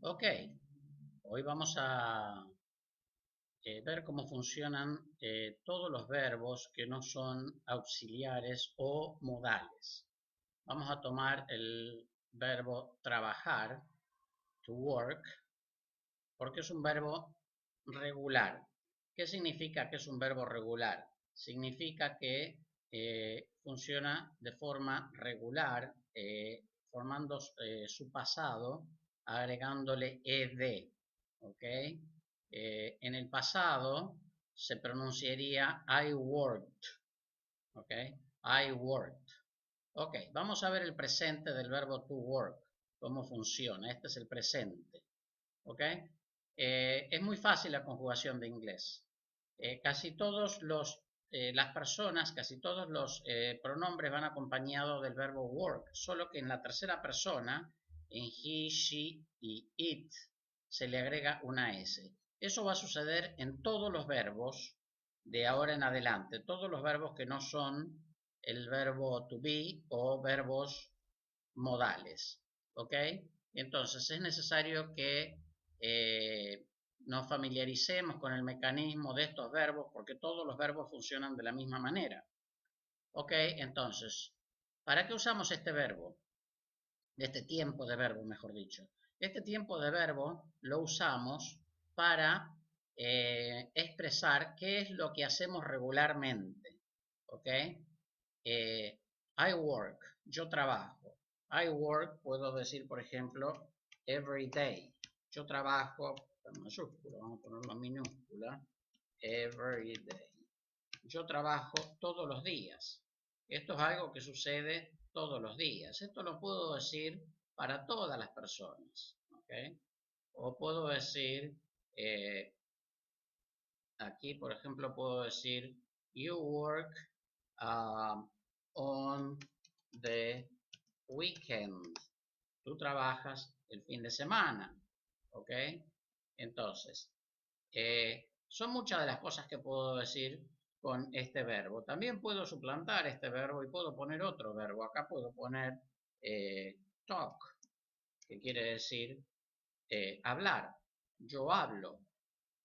Ok, hoy vamos a ver cómo funcionan todos los verbos que no son auxiliares o modales. Vamos a tomar el verbo trabajar, to work, porque es un verbo regular. ¿Qué significa que es un verbo regular? Significa que funciona de forma regular, formando su pasado, agregándole ed. ¿Ok? En el pasado se pronunciaría I worked. ¿Ok? I worked. Ok, vamos a ver el presente del verbo to work, cómo funciona. Este es el presente. ¿Ok? Es muy fácil la conjugación de inglés. Casi todos las personas, casi todos los pronombres van acompañados del verbo work, solo que en la tercera persona, en he, she y it, se le agrega una S. Eso va a suceder en todos los verbos de ahora en adelante, todos los verbos que no son el verbo to be o verbos modales. ¿Ok? Entonces es necesario que eh, nos familiaricemos con el mecanismo de estos verbos porque todos los verbos funcionan de la misma manera. ¿Ok? Entonces, ¿para qué usamos este verbo? Este tiempo de verbo, mejor dicho. Este tiempo de verbo lo usamos para expresar qué es lo que hacemos regularmente. ¿Ok? I work, yo trabajo. I work, puedo decir, por ejemplo, every day. Yo trabajo, en mayúscula, vamos a ponerlo en minúscula, every day. Yo trabajo todos los días. Esto es algo que sucede todos los días. Esto lo puedo decir para todas las personas. ¿Okay? O puedo decir, aquí por ejemplo puedo decir, you work on the weekend. Tú trabajas el fin de semana. ¿Ok? Entonces, son muchas de las cosas que puedo decir con este verbo. También puedo suplantar este verbo y puedo poner otro verbo. Acá puedo poner talk, que quiere decir hablar. Yo hablo.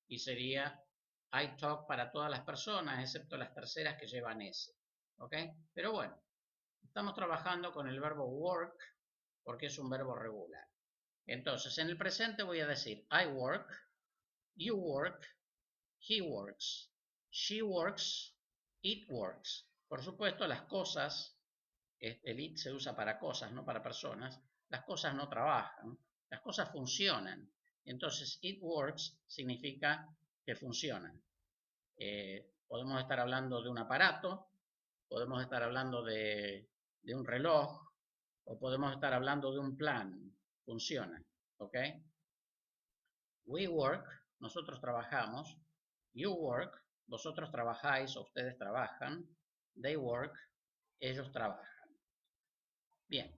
Y sería I talk para todas las personas, excepto las terceras que llevan S. ¿Ok? Pero bueno, estamos trabajando con el verbo work porque es un verbo regular. Entonces, en el presente voy a decir I work, you work, he works, she works, it works. Por supuesto, las cosas, el it se usa para cosas, no para personas. Las cosas no trabajan, las cosas funcionan. Entonces, it works significa que funcionan. Podemos estar hablando de un aparato, podemos estar hablando de un reloj, o podemos estar hablando de un plan. Funciona. ¿Ok? We work, nosotros trabajamos. You work, vosotros trabajáis o ustedes trabajan. They work, ellos trabajan. Bien.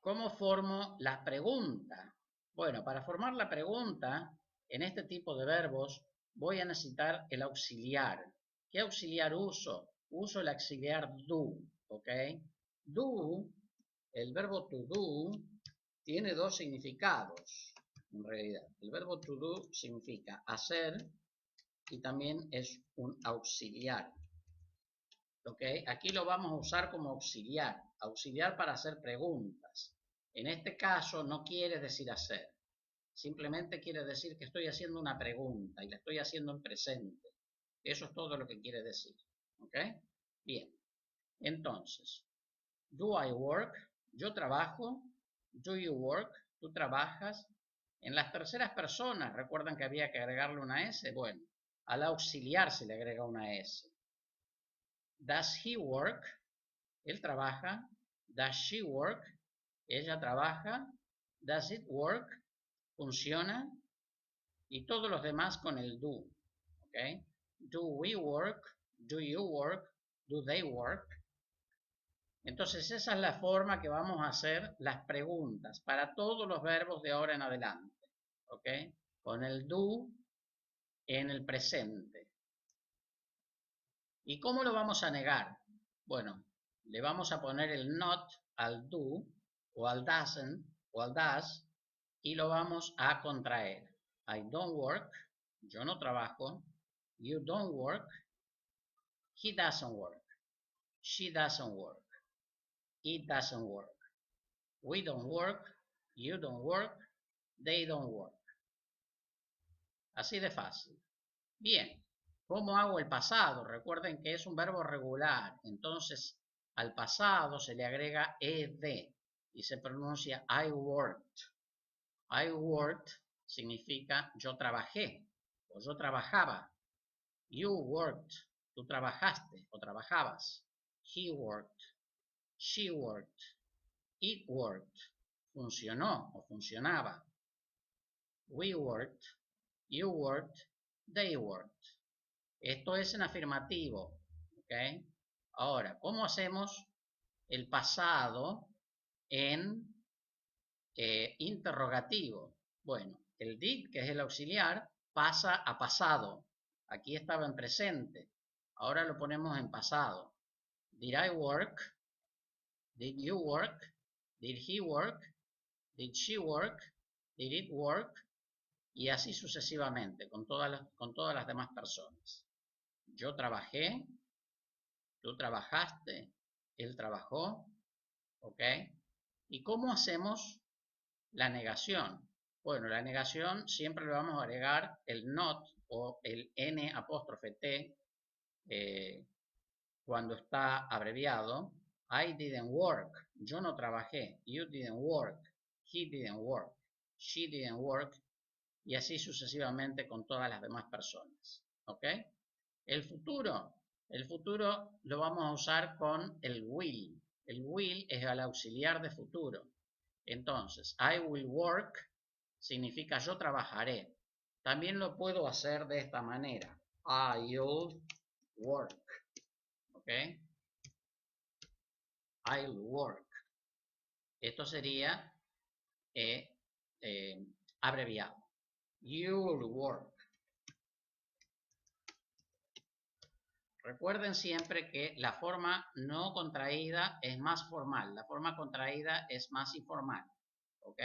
¿Cómo formo la pregunta? Bueno, para formar la pregunta, en este tipo de verbos, voy a necesitar el auxiliar. ¿Qué auxiliar uso? Uso el auxiliar do. ¿Ok? Do, el verbo to do, tiene dos significados, en realidad. El verbo to do significa hacer y también es un auxiliar. ¿Ok? Aquí lo vamos a usar como auxiliar, auxiliar para hacer preguntas. En este caso no quiere decir hacer, simplemente quiere decir que estoy haciendo una pregunta y la estoy haciendo en presente. Eso es todo lo que quiere decir. ¿Ok? Bien, entonces, do I work? Yo trabajo. Do you work? Tú trabajas. En las terceras personas, ¿recuerdan que había que agregarle una S? Bueno, al auxiliar se le agrega una S. Does he work? Él trabaja. Does she work? Ella trabaja. Does it work? Funciona. Y todos los demás con el do. ¿Ok? Do we work? Do you work? Do they work? Entonces esa es la forma que vamos a hacer las preguntas para todos los verbos de ahora en adelante. ¿Ok? Con el do en el presente. ¿Y cómo lo vamos a negar? Bueno, le vamos a poner el not al do o al doesn't o al does y lo vamos a contraer. I don't work, yo no trabajo. You don't work, he doesn't work. She doesn't work. It doesn't work. We don't work, you don't work, they don't work. Así de fácil. Bien, ¿cómo hago el pasado? Recuerden que es un verbo regular, entonces al pasado se le agrega ed y se pronuncia I worked. I worked significa yo trabajé o yo trabajaba. You worked, tú trabajaste o trabajabas. He worked, she worked, it worked, funcionó o funcionaba. We worked, you worked, they worked. Esto es en afirmativo, ¿ok? Ahora, ¿cómo hacemos el pasado en interrogativo? Bueno, el did, que es el auxiliar, pasa a pasado. Aquí estaba en presente. Ahora lo ponemos en pasado. Did I work? Did you work? Did he work? Did she work? Did it work? Y así sucesivamente con todas las demás personas. Yo trabajé, tú trabajaste, él trabajó, ¿ok? ¿Y cómo hacemos la negación? Bueno, la negación siempre le vamos a agregar el not o el n''t cuando está abreviado. I didn't work, yo no trabajé. You didn't work, he didn't work, she didn't work, y así sucesivamente con todas las demás personas, ¿ok? El futuro lo vamos a usar con el will. El will es el auxiliar de futuro. Entonces, I will work significa yo trabajaré. También lo puedo hacer de esta manera. I'll work. ¿Ok? I'll work. Esto sería abreviado. You'll work. Recuerden siempre que la forma no contraída es más formal. La forma contraída es más informal. ¿Ok?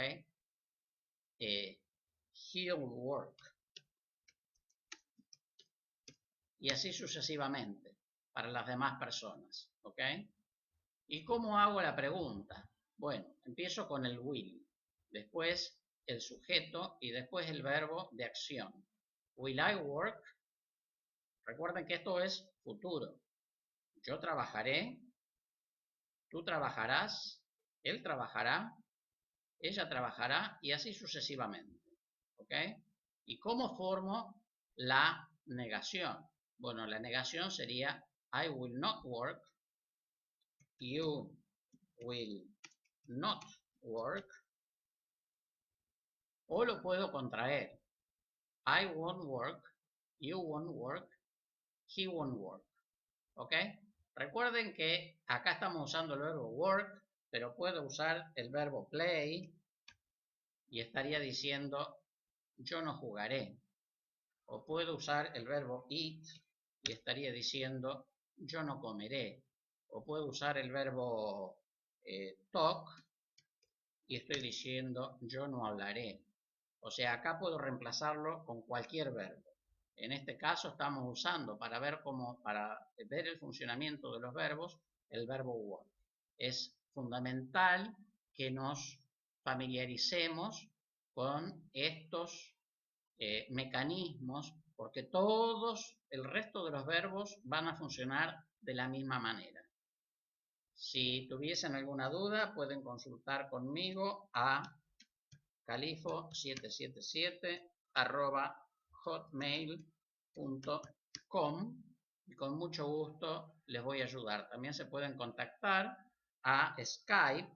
He'll work. Y así sucesivamente para las demás personas. ¿Ok? ¿Y cómo hago la pregunta? Bueno, empiezo con el will, después el sujeto y después el verbo de acción. Will I work? Recuerden que esto es futuro. Yo trabajaré, tú trabajarás, él trabajará, ella trabajará y así sucesivamente. ¿Ok? ¿Y cómo formo la negación? Bueno, la negación sería I will not work, you will not work, o lo puedo contraer. I won't work, you won't work, he won't work. ¿Ok? Recuerden que acá estamos usando el verbo work, pero puedo usar el verbo play y estaría diciendo yo no jugaré. O puedo usar el verbo eat y estaría diciendo yo no comeré. O puedo usar el verbo talk y estoy diciendo yo no hablaré. O sea, acá puedo reemplazarlo con cualquier verbo. En este caso estamos usando para ver el funcionamiento de los verbos, el verbo work. Es fundamental que nos familiaricemos con estos mecanismos porque todos el resto de los verbos van a funcionar de la misma manera. Si tuviesen alguna duda pueden consultar conmigo a califo777@hotmail.com y con mucho gusto les voy a ayudar. También se pueden contactar a Skype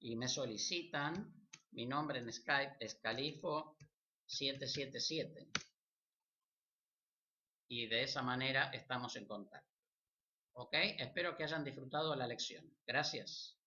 y me solicitan. Mi nombre en Skype es califo777 y de esa manera estamos en contacto. ¿Ok? Espero que hayan disfrutado la lección. Gracias.